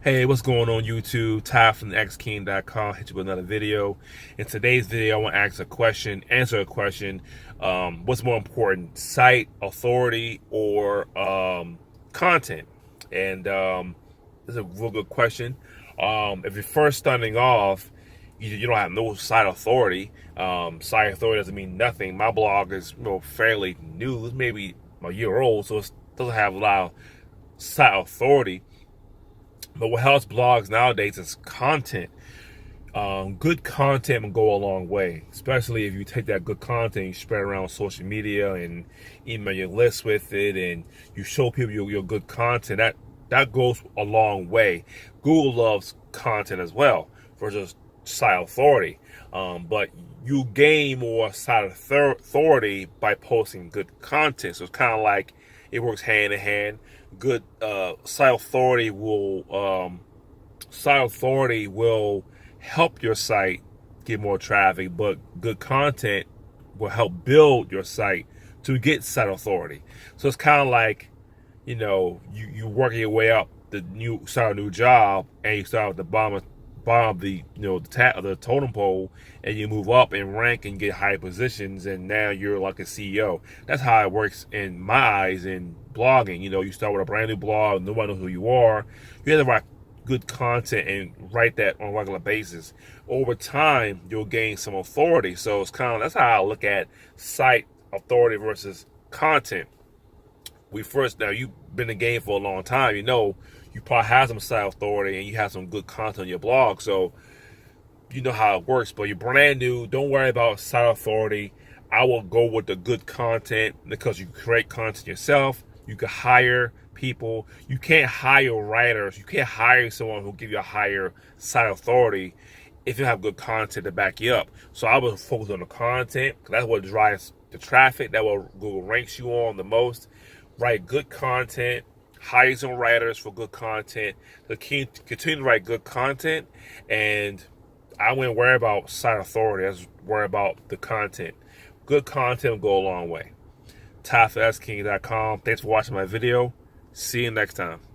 Hey, what's going on YouTube? Ty from xking.com. Hit you with another video. In today's video, I want to answer a question. What's more important, site authority or content? And this is a real good question. If you're first starting off, you don't have no site authority. Site authority doesn't mean nothing. My blog is fairly new. It's maybe a year old, so it doesn't have a lot of site authority. But what helps blogs nowadays is content. Good content will go a long way, especially if you take that good content, you spread it around on social media and email your list with it, and you show people your good content. That goes a long way. Google loves content as well versus site authority, but you gain more site authority by posting good content. So it's kind of like it works hand in hand. Good site authority will help your site get more traffic, but good content will help build your site to get site authority. So it's kind of like, you working your way up start a new job, and you start at the bottom of the the totem pole, and you move up in rank and get high positions, and now you're like a CEO. That's how it works in my eyes in blogging. You start with a brand new blog, nobody knows who you are. You have to write good content and write that on a regular basis. Over time, you'll gain some authority. So it's that's how I look at site authority versus content. Now you've been in the game for a long time, you probably have some site authority and you have some good content on your blog, so you know how it works. But you're brand new, don't worry about site authority. I will go with the good content because you create content yourself. You can hire people. You can't hire writers. You can't hire someone who'll give you a higher site authority if you have good content to back you up. So I would focus on the content, because that's what drives the traffic. That what Google ranks you on the most. Write good content, hire some writers for good content. Continue to write good content, and I wouldn't worry about site authority. I just worry about the content. Good content will go a long way. Ty for xking.com. Thanks for watching my video. See you next time.